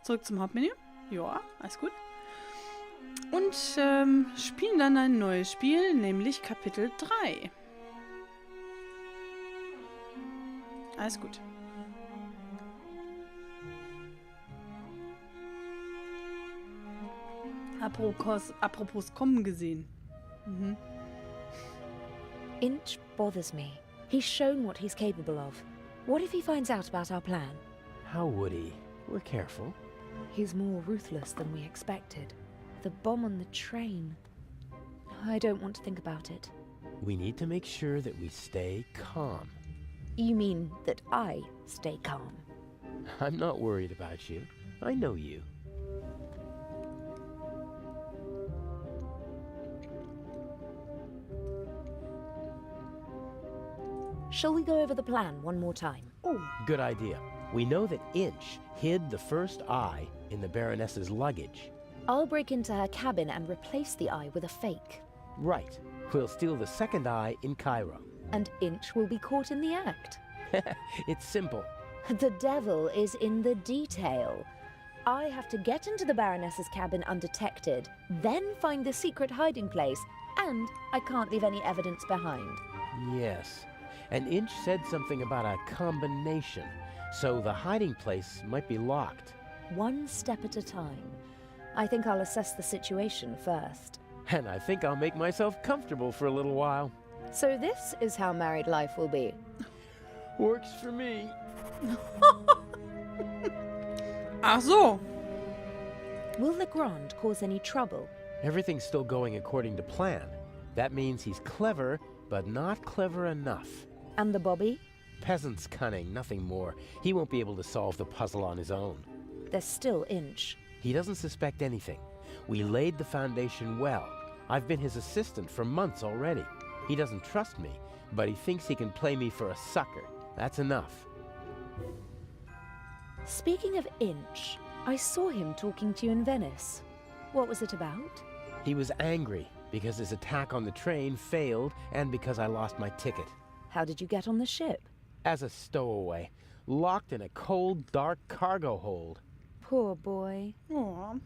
Zurück zum Hauptmenü. Ja, alles gut. Und spielen dann ein neues Spiel, nämlich Kapitel 3. Alles gut. Apropos kommen gesehen. Mhm. Inch bothers me. He's shown what he's capable of. What if he finds out about our plan? How would he? We're careful. He's more ruthless than we expected. The bomb on the train. I don't want to think about it. We need to make sure that we stay calm. You mean that I stay calm? I'm not worried about you. I know you. Shall we go over the plan one more time? Oh. Good idea. We know that Inch hid the first eye in the Baroness's luggage. I'll break into her cabin and replace the eye with a fake. Right. We'll steal the second eye in Cairo. And Inch will be caught in the act. It's simple. The devil is in the detail. I have to get into the Baroness's cabin undetected, then find the secret hiding place, and I can't leave any evidence behind. Yes. And Inch said something about a combination, so the hiding place might be locked. One step at a time. I think I'll assess the situation first. And I think I'll make myself comfortable for a little while. So this is how married life will be. Works for me. Ach so. Will Legrand cause any trouble? Everything's still going according to plan. That means he's clever, but not clever enough. And the Bobby? Peasant's cunning, nothing more. He won't be able to solve the puzzle on his own. There's still Inch. He doesn't suspect anything. We laid the foundation well. I've been his assistant for months already. He doesn't trust me, but he thinks he can play me for a sucker. That's enough. Speaking of Inch, I saw him talking to you in Venice. What was it about? He was angry because his attack on the train failed and because I lost my ticket. How did you get on the ship? As a stowaway, locked in a cold, dark cargo hold. Poor boy. Oh.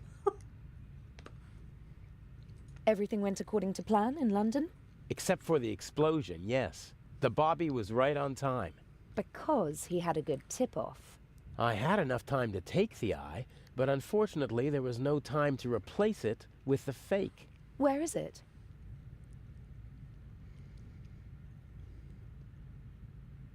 Everything went according to plan in London? Except for the explosion, yes. The Bobby was right on time. Because he had a good tip-off. I had enough time to take the eye, but unfortunately there was no time to replace it with the fake. Where is it?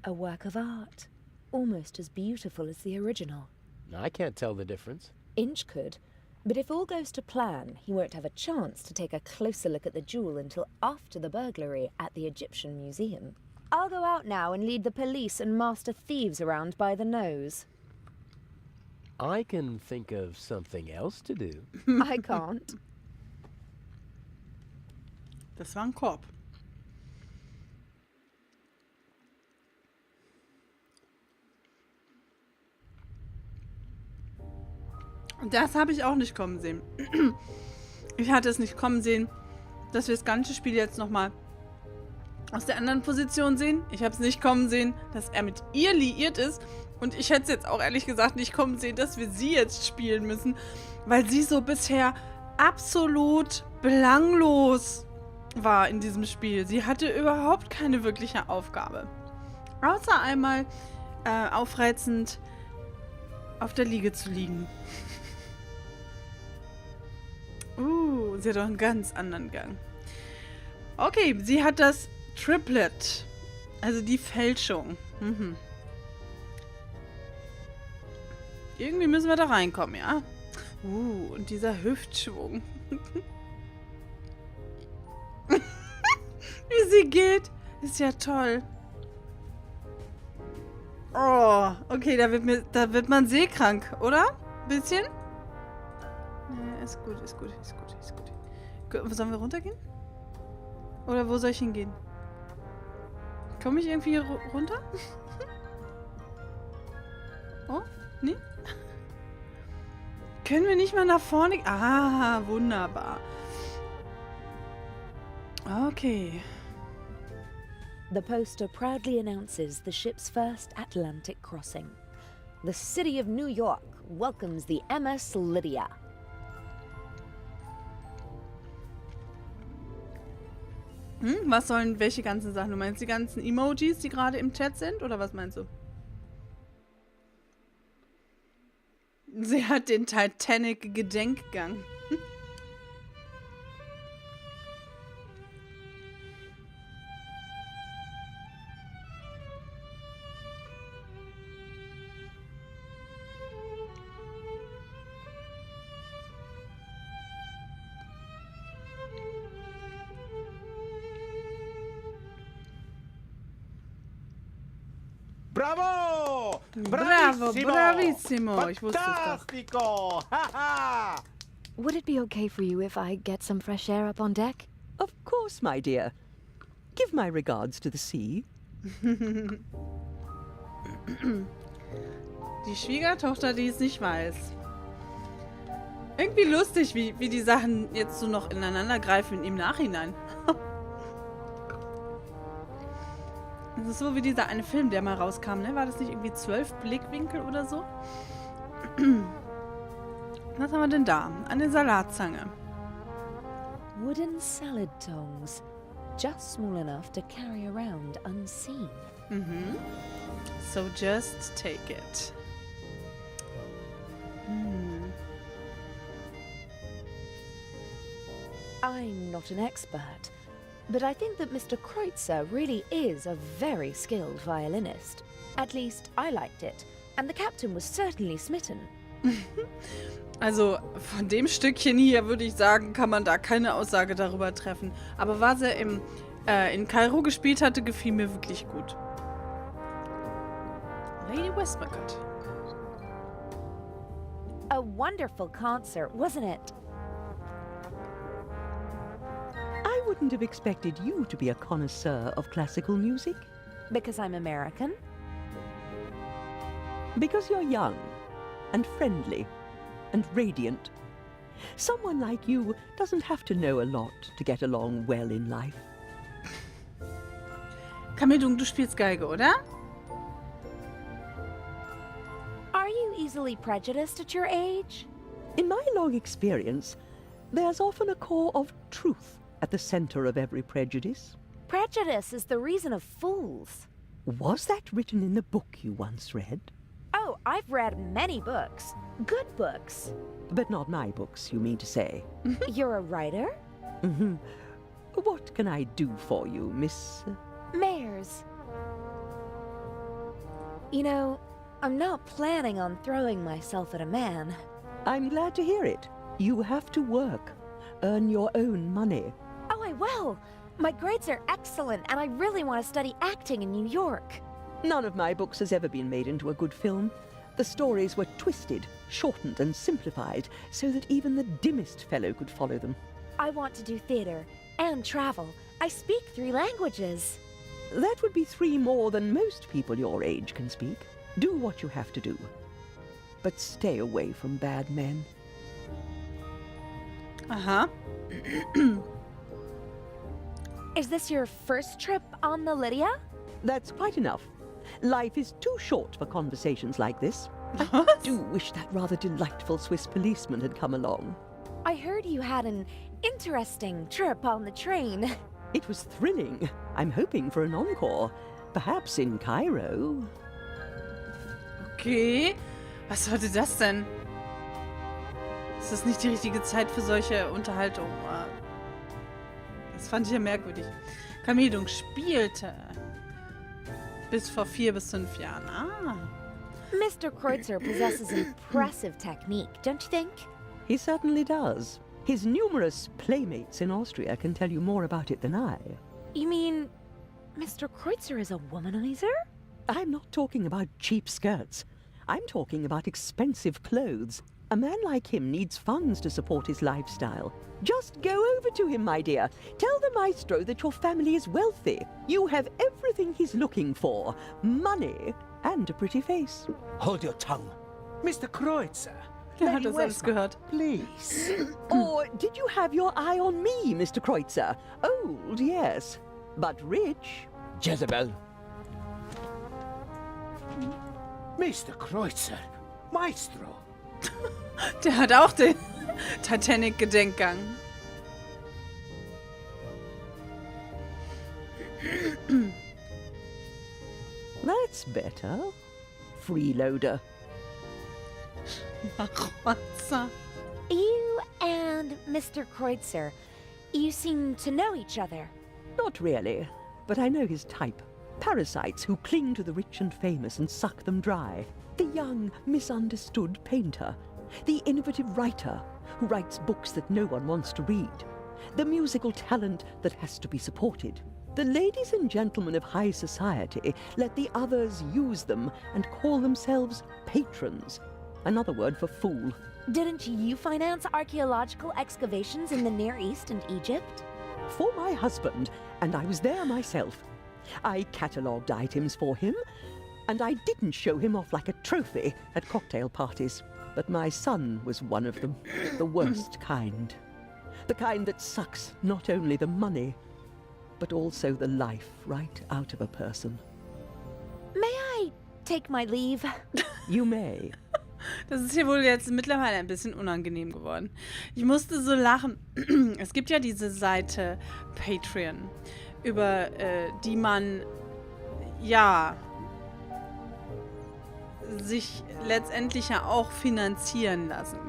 A work of art. Almost as beautiful as the original. I can't tell the difference. Inch could. But if all goes to plan, he won't have a chance to take a closer look at the jewel until after the burglary at the Egyptian Museum. I'll go out now and lead the police and master thieves around by the nose. I can think of something else to do. I can't. Das war ein Korb. Das habe ich auch nicht kommen sehen. Ich hatte es nicht kommen sehen, dass wir das ganze Spiel jetzt nochmal aus der anderen Position sehen. Ich habe es nicht kommen sehen, dass er mit ihr liiert ist. Und ich hätte es jetzt auch ehrlich gesagt nicht kommen sehen, dass wir sie jetzt spielen müssen, weil sie so bisher absolut belanglos war in diesem Spiel. Sie hatte überhaupt keine wirkliche Aufgabe. Außer einmal aufreizend auf der Liege zu liegen. Sie hat auch einen ganz anderen Gang. Okay, sie hat das Triplet. Also die Fälschung. Mhm. Irgendwie müssen wir da reinkommen, ja? Und dieser Hüftschwung. Wie sie geht. Ist ja toll. Oh, okay, da wird man seekrank, oder? Bisschen? Nee, ist gut. Sollen wir runtergehen? Oder wo soll ich hingehen? Komme ich irgendwie hier runter? Oh, nee? Können wir nicht mal nach vorne? Ah, wunderbar. Okay. The poster proudly announces the ship's first Atlantic crossing. The city of New York welcomes the MS Lydia. Was sollen welche ganzen Sachen? Du meinst die ganzen Emojis, die gerade im Chat sind? Oder was meinst du? Sie hat den Titanic-Gedenkgang. Bravo! Bravo, bravissimo! Ich wusste es doch. Fantastico! Haha! Would it be okay for you if I get some fresh air up on deck? Of course, my dear. Give my regards to the sea. Die Schwiegertochter, die es nicht weiß. Irgendwie lustig, wie die Sachen jetzt so noch ineinander greifen im Nachhinein. Das ist so wie dieser eine Film, der mal rauskam, ne? War das nicht irgendwie 12 Blickwinkel oder so? Was haben wir denn da? Eine Salatzange. Wooden salad tongs, just small enough to carry around unseen. So just take it. I'm not an expert, but I think that Mr. Kreutzer really is a very skilled violinist. At least I liked it, and the captain was certainly smitten. Also von dem Stückchen hier würde ich sagen, kann man da keine Aussage darüber treffen. Aber was er in Kairo gespielt hatte, gefiel mir wirklich gut. Lady Westmacott. A wonderful concert, wasn't it? I wouldn't have expected you to be a connoisseur of classical music. Because I'm American? Because you're young and friendly and radiant. Someone like you doesn't have to know a lot to get along well in life. Kamedung, du spielst Geige, oder? Are you easily prejudiced at your age? In my long experience, there's often a core of truth at the center of every prejudice. Prejudice is the reason of fools. Was that written in the book you once read? Oh, I've read many books. Good books. But not my books, you mean to say? You're a writer? Mm-hmm. What can I do for you, Miss... Mares. You know, I'm not planning on throwing myself at a man. I'm glad to hear it. You have to work. Earn your own money. Oh, I will. My grades are excellent, and I really want to study acting in New York. None of my books has ever been made into a good film. The stories were twisted, shortened, and simplified so that even the dimmest fellow could follow them. I want to do theater and travel. I speak 3 languages. That would be 3 more than most people your age can speak. Do what you have to do. But stay away from bad men. Aha. Is this your first trip on the Lydia? That's quite enough. Life is too short for conversations like this. I What? do wish that rather delightful Swiss policeman had come along. I heard you had an interesting trip on the train. It was thrilling. I'm hoping for an encore. Perhaps in Cairo. Okay. Was sollte das denn? Ist das nicht die richtige Zeit für solche Unterhaltung? Das fand ich ja merkwürdig. Kamedung spielte. Bis vor 4 bis 5 Jahren. Ah. Mr. Kreutzer possesses impressive technique, don't you think? He certainly does. His numerous playmates in Austria can tell you more about it than I. You mean Mr. Kreutzer is a womanizer? I'm not talking about cheap skirts. I'm talking about expensive clothes. A man like him needs funds to support his lifestyle. Just go over to him, my dear. Tell the maestro that your family is wealthy. You have everything he's looking for. Money and a pretty face. Hold your tongue. Mr. Kreutzer. Wer hat Lady das alles Westmacott, gehört? please. Or did you have your eye on me, Mr. Kreutzer? Old, yes, but rich. Jezebel. Mr. Kreutzer. Maestro. Der hat auch den Titanic-Gedenkgang. That's better. Freeloader. Marotzer. You and Mr. Kreutzer, you seem to know each other. Not really, but I know his type. Parasites who cling to the rich and famous and suck them dry. The young, misunderstood painter. The innovative writer who writes books that no one wants to read. The musical talent that has to be supported. The ladies and gentlemen of high society let the others use them and call themselves patrons. Another word for fool. Didn't you finance archaeological excavations in the Near East and Egypt? For my husband, and I was there myself. I catalogued items for him, and I didn't show him off like a trophy at cocktail parties. But my son was one of them, the worst kind. The kind that sucks not only the money, but also the life right out of a person. May I take my leave? You may. Das ist hier wohl jetzt mittlerweile ein bisschen unangenehm geworden. Ich musste so lachen. Es gibt ja diese Seite Patreon, über die man ja sich letztendlich ja auch finanzieren lassen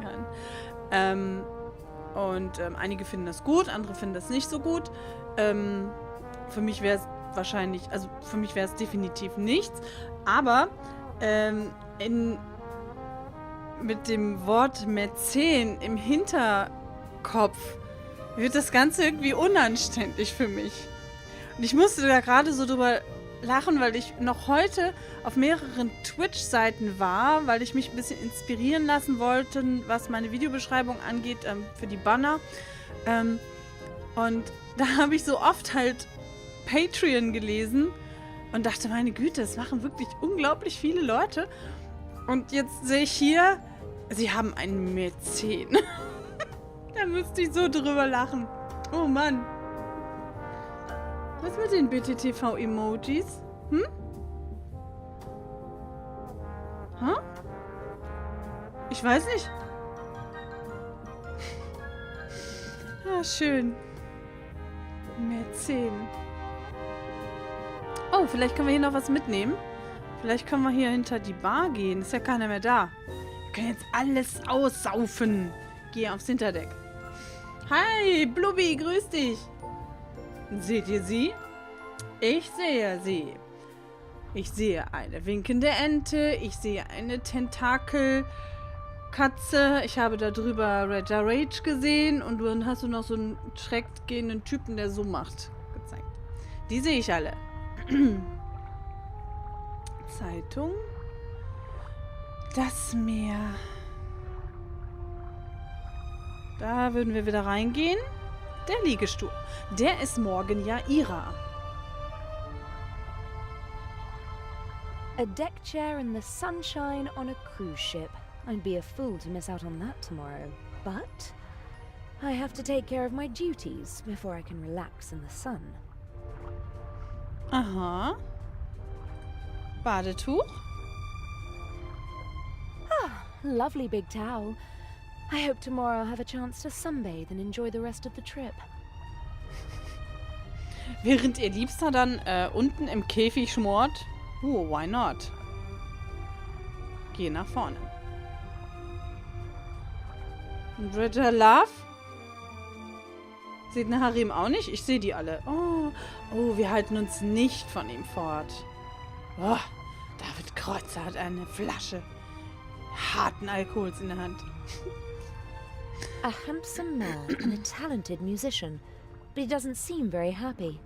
kann. Einige finden das gut, andere finden das nicht so gut. Für mich wäre es wahrscheinlich, also für mich wäre es definitiv nichts. Aber mit dem Wort Mäzen im Hinterkopf wird das Ganze irgendwie unanständig für mich. Und ich musste da gerade so drüber lachen, weil ich noch heute auf mehreren Twitch-Seiten war, weil ich mich ein bisschen inspirieren lassen wollte, was meine Videobeschreibung angeht, für die Banner. Und da habe ich so oft halt Patreon gelesen und dachte, meine Güte, das machen wirklich unglaublich viele Leute. Und jetzt sehe ich hier, sie haben einen Mäzen. Da müsste ich so drüber lachen. Oh Mann. Was mit den BTTV-Emojis? Hm? Huh? Ich weiß nicht. Ja, schön. Mäzen. Oh, vielleicht können wir hier noch was mitnehmen. Vielleicht können wir hier hinter die Bar gehen. Ist ja keiner mehr da. Wir können jetzt alles aussaufen. Geh aufs Hinterdeck. Hi, Blubbi, grüß dich. Seht ihr sie? Ich sehe sie. Ich sehe eine winkende Ente. Ich sehe eine Tentakelkatze. Ich habe da drüber Rejja Rage gesehen. Und dann hast du noch so einen schreckt gehenden Typen, der so macht, gezeigt. Die sehe ich alle. Zeitung. Das Meer. Da würden wir wieder reingehen. Der Liegestuhl. Der ist morgen ja ihrer. A deck chair in the sunshine on a cruise ship. I'd be a fool to miss out on that tomorrow. But I have to take care of my duties before I can relax in the sun. Aha. Badetuch. Ah, lovely big towel. I hope tomorrow I'll have a chance to sunbathe and enjoy the rest of the trip. Während ihr Liebster dann unten im Käfig schmort. Oh, why not? Geh nach vorne. Und Rejja Love? Seht eine Harem auch nicht? Ich sehe die alle. Oh, wir halten uns nicht von ihm fort. Oh, David Kreutzer hat eine Flasche harten Alkohols in der Hand. A handsome man and a talented musician, but he doesn't seem very happy.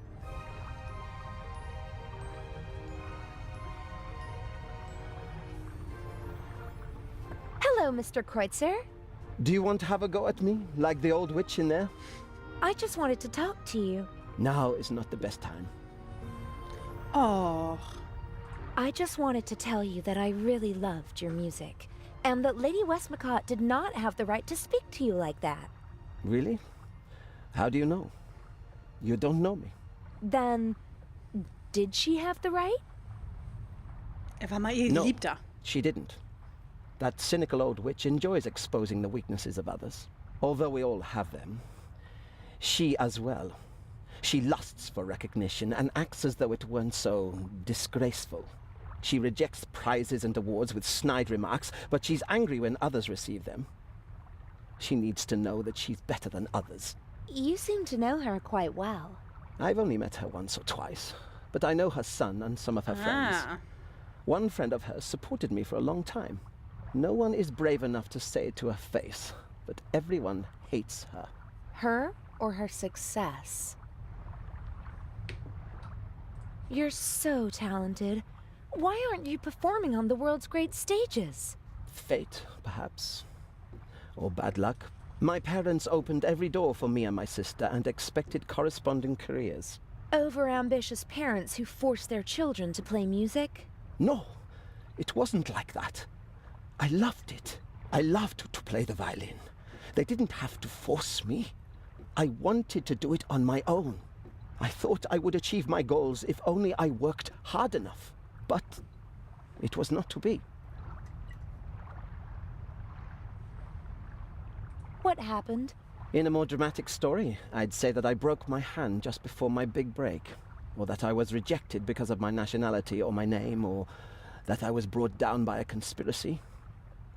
Hello, Mr. Kreutzer. Do you want to have a go at me, like the old witch in there? I just wanted to talk to you. Now is not the best time. Oh. I just wanted to tell you that I really loved your music, and that Lady Westmacott did not have the right to speak to you like that. Really? How do you know? You don't know me. Then, did she have the right? Er war mal ihr No, Geliebter. she didn't. That cynical old witch enjoys exposing the weaknesses of others. Although we all have them. She as well. She lusts for recognition and acts as though it weren't so disgraceful. She rejects prizes and awards with snide remarks, but she's angry when others receive them. She needs to know that she's better than others. You seem to know her quite well. I've only met her once or twice, but I know her son and some of her friends. One friend of hers supported me for a long time. No one is brave enough to say it to her face, but everyone hates her. Her or her success? You're so talented. Why aren't you performing on the world's great stages? Fate, perhaps. Or bad luck. My parents opened every door for me and my sister and expected corresponding careers. Overambitious parents who force their children to play music? No, it wasn't like that. I loved it. I loved to play the violin. They didn't have to force me. I wanted to do it on my own. I thought I would achieve my goals if only I worked hard enough. But it was not to be. What happened? In a more dramatic story, I'd say that I broke my hand just before my big break. Or that I was rejected because of my nationality or my name, or that I was brought down by a conspiracy.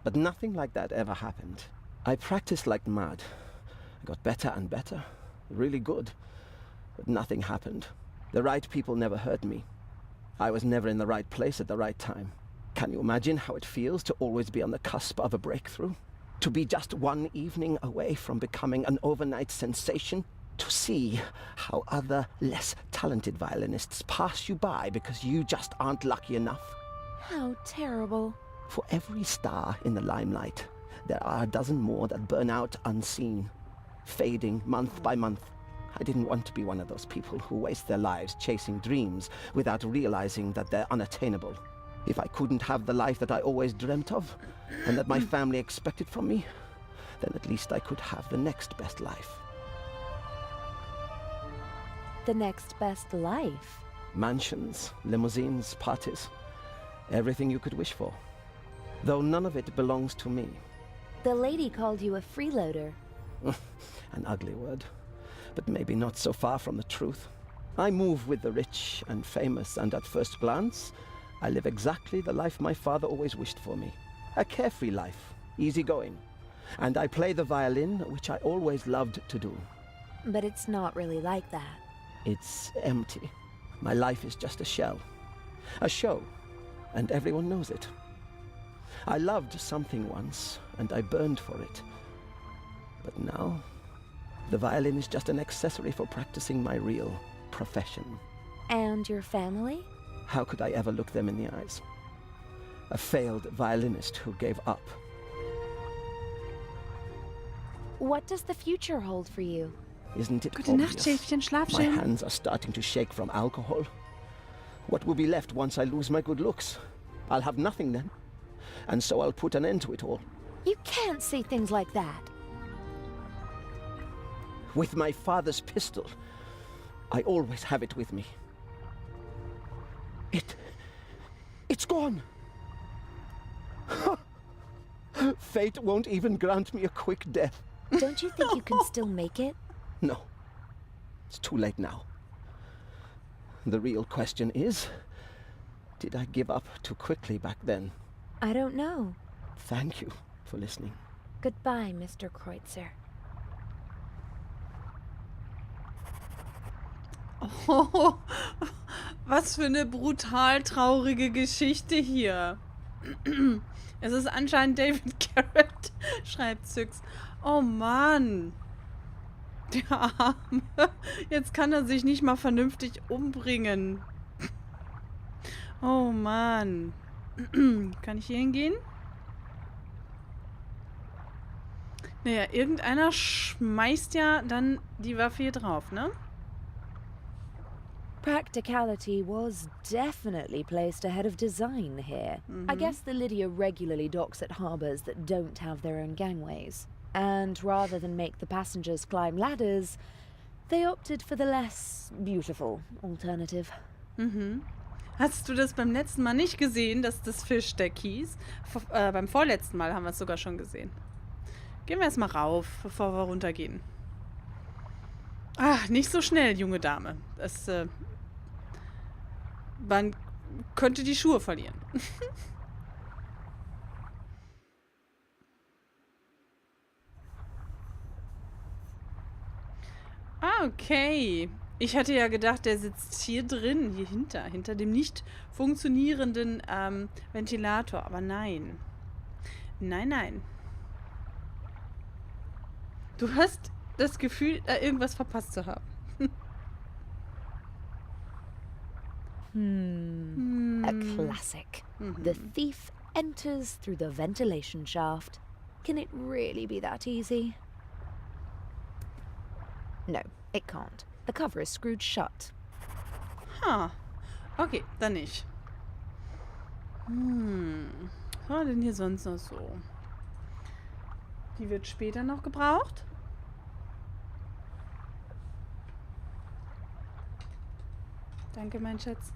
But nothing like that ever happened. I practiced like mad. I got better and better. Really good. But nothing happened. The right people never heard me. I was never in the right place at the right time. Can you imagine how it feels to always be on the cusp of a breakthrough? To be just one evening away from becoming an overnight sensation? To see how other, less talented violinists pass you by because you just aren't lucky enough? How terrible. For every star in the limelight, there are a dozen more that burn out unseen, fading month by month. I didn't want to be one of those people who waste their lives chasing dreams without realizing that they're unattainable. If I couldn't have the life that I always dreamt of, and that my family expected from me, then at least I could have the next best life. The next best life? Mansions, limousines, parties. Everything you could wish for. Though none of it belongs to me. The lady called you a freeloader. An ugly word, but maybe not so far from the truth. I move with the rich and famous, and at first glance, I live exactly the life my father always wished for me. A carefree life, easygoing. And I play the violin, which I always loved to do. But it's not really like that. It's empty. My life is just a shell. A show, and everyone knows it. I loved something once, and I burned for it. But now, the violin is just an accessory for practicing my real profession. And your family? How could I ever look them in the eyes? A failed violinist who gave up. What does the future hold for you? Isn't it Gute Nacht, obvious? Schäfchen, schlaf My schön. hands are starting to shake from alcohol. What will be left once I lose my good looks? I'll have nothing then. And so I'll put an end to it all. You can't say things like that. With my father's pistol. I always have it with me. It's gone. Fate won't even grant me a quick death. Don't you think you can still make it? No. It's too late now. The real question is, did I give up too quickly back then? I don't know. Thank you for listening. Goodbye, Mr. Kreutzer. Oh, was für eine brutal traurige Geschichte hier. Es ist anscheinend David Garrett, schreibt Zyx. Oh Mann. Der Arme. Jetzt kann er sich nicht mal vernünftig umbringen. Oh Mann. Kann ich hier hingehen? Naja, irgendeiner schmeißt ja dann die Waffe hier drauf, ne? Practicality was definitely placed ahead of design here. I guess the Lydia regularly docks at harbours that don't have their own gangways. And rather than make the passengers climb ladders, they opted for the less beautiful alternative. Hast du das beim letzten Mal nicht gesehen, dass das Fischdeck hieß? Beim vorletzten Mal haben wir es sogar schon gesehen. Gehen wir erstmal rauf, bevor wir runtergehen. Ach, nicht so schnell, junge Dame. Man könnte die Schuhe verlieren. Okay. Ich hatte ja gedacht, der sitzt hier drin, hier hinter dem nicht funktionierenden Ventilator. Aber nein. Nein, nein. Du hast das Gefühl, irgendwas verpasst zu haben. A classic. The thief enters through the ventilation shaft. Can it really be that easy? No, it can't. The cover is screwed shut. Ha. Okay, dann nicht. Was war denn hier sonst noch so? Die wird später noch gebraucht. Danke, mein Schatz.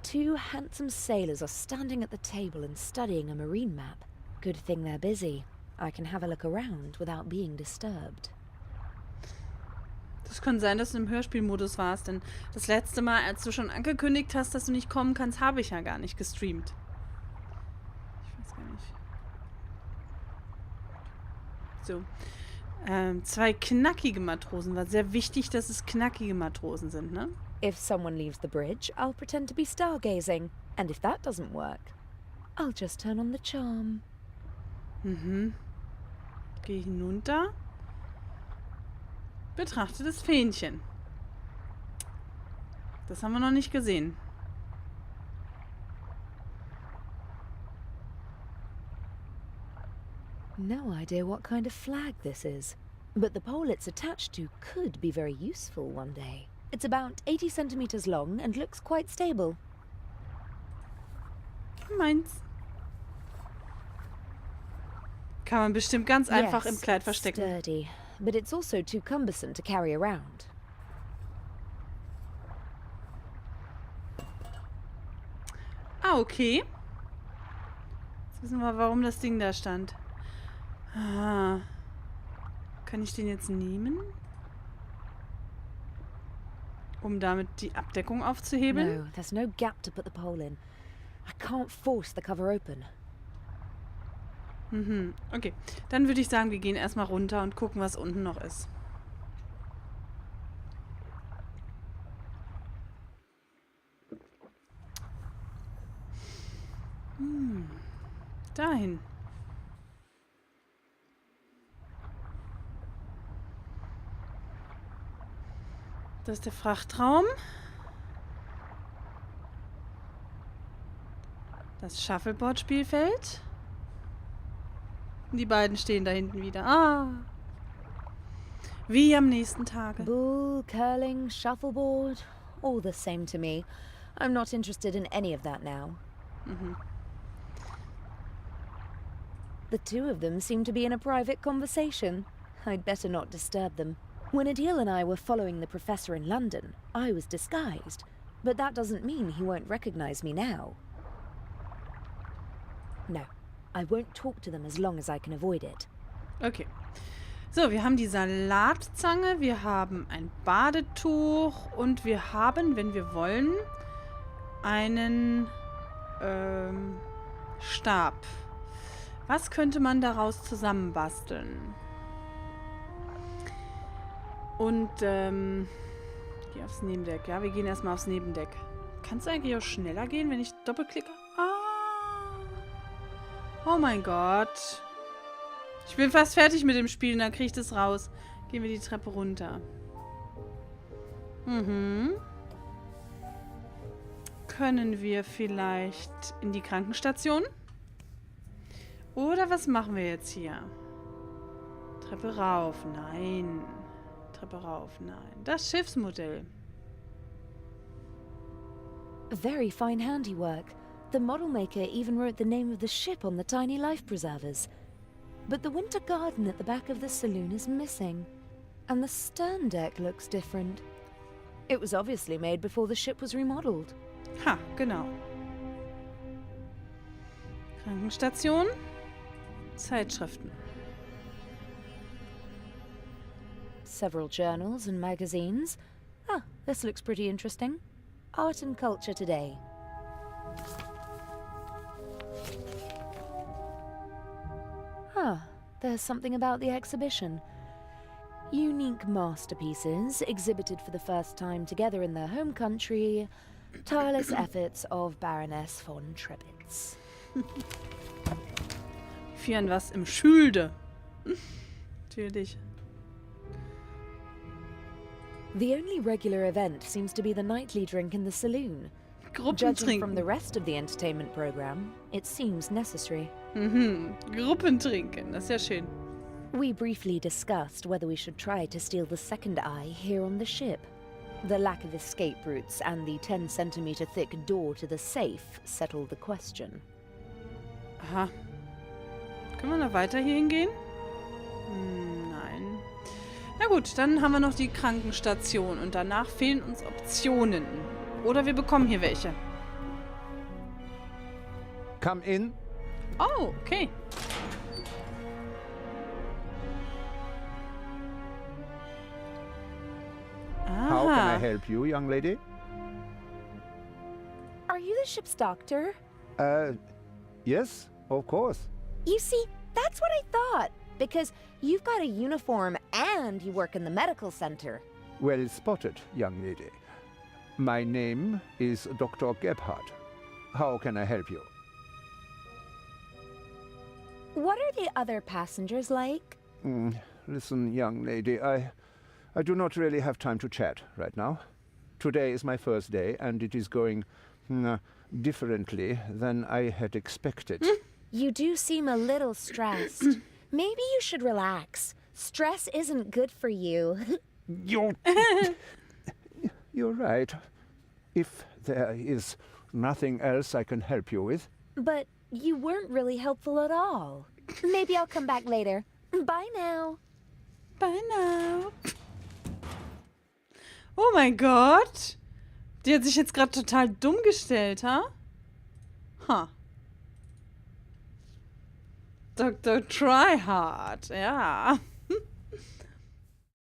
Two handsome sailors are standing at the table and studying a marine map. Good thing they're busy. I can have a look around without being disturbed. Das kann sein, dass du im Hörspielmodus warst, denn das letzte Mal, als du schon angekündigt hast, dass du nicht kommen kannst, habe ich ja gar nicht gestreamt. Ich weiß gar nicht. So. 2 knackige Matrosen. War sehr wichtig, dass es knackige Matrosen sind, ne? If someone leaves the bridge, I'll pretend to be stargazing. And if that doesn't work, I'll just turn on the charm. Geh hinunter. Betrachte das Fähnchen. Das haben wir noch nicht gesehen. No idea what kind of flag this is, but the pole it's attached to could be very useful one day. It's about 80 centimeters long and looks quite stable. Meins. Kann man bestimmt ganz einfach im Kleid verstecken. Sturdy, but it's also too cumbersome to carry around. Ah, okay. Jetzt wissen wir, warum das Ding da stand. Ah. Kann ich den jetzt nehmen? Um damit die Abdeckung aufzuhebeln? No, there's no gap to put the pole in. I can't force the cover open. Okay. Dann würde ich sagen, wir gehen erstmal runter und gucken, was unten noch ist. Dahin. Das ist der Frachtraum. Das Shuffleboard-Spielfeld. Die beiden stehen da hinten wieder. Ah. Wie am nächsten Tage. Bull, curling, shuffleboard, all the same to me. I'm not interested in any of that now. The two of them seem to be in a private conversation. I'd better not disturb them. When Adil and I were following the professor in London, I was disguised. But that doesn't mean he won't recognize me now. No, I won't talk to them as long as I can avoid it. Okay. So, wir haben die Salatzange, wir haben ein Badetuch und wir haben, wenn wir wollen, einen Stab. Was könnte man daraus zusammenbasteln? Und, geh aufs Nebendeck. Ja, wir gehen erstmal aufs Nebendeck. Kann es eigentlich auch schneller gehen, wenn ich doppelklicke? Ah! Oh mein Gott. Ich bin fast fertig mit dem Spiel und dann kriege ich das raus. Gehen wir die Treppe runter. Können wir vielleicht in die Krankenstation? Oder was machen wir jetzt hier? Treppe rauf. Nein. Treppe rauf. Nein. Das Schiffsmodell. Very fine handiwork. The model maker even wrote the name of the ship on the tiny life preservers. but the winter garden at the back of the saloon is missing, and the stern deck looks different. It was obviously made before the ship was remodeled. Ha, genau. Krankenstation. Zeitschriften. Several journals and magazines. Ah, this looks pretty interesting. Art and Culture Today. There's something about the exhibition. Unique masterpieces exhibited for the first time together in their home country. Tireless efforts of Baroness von Trebitz. Führen was im Schilde. Natürlich. The only regular event seems to be the nightly drink in the saloon. Judging from the rest of the entertainment program, it seems necessary. Gruppentrinken, das ist ja schön. We briefly discussed whether we should try to steal the second eye here on the ship. The lack of escape routes and the 10-centimeter thick door to the safe settled the question. Aha. Können wir noch weiter hier hingehen? Nein. Na gut, dann haben wir noch die Krankenstation und danach fehlen uns Optionen. Oder wir bekommen hier welche. Come in. Oh, okay. How can I help you, young lady? Are you the ship's doctor? Yes, of course. You see, that's what I thought. Because you've got a uniform and you work in the medical center. Well spotted, young lady. My name is Dr. Gebhardt. How can I help you? What are the other passengers like? Listen, young lady, I do not really have time to chat right now. Today is my first day, and it is going differently than I had expected. You do seem a little stressed. Maybe you should relax. Stress isn't good for you. You're right. If there is nothing else I can help you with. But you weren't really helpful at all. Maybe I'll come back later. Bye now. Bye now. Oh mein Gott. Die hat sich jetzt gerade total dumm gestellt, ha? Ha. Dr. Tryhard, ja.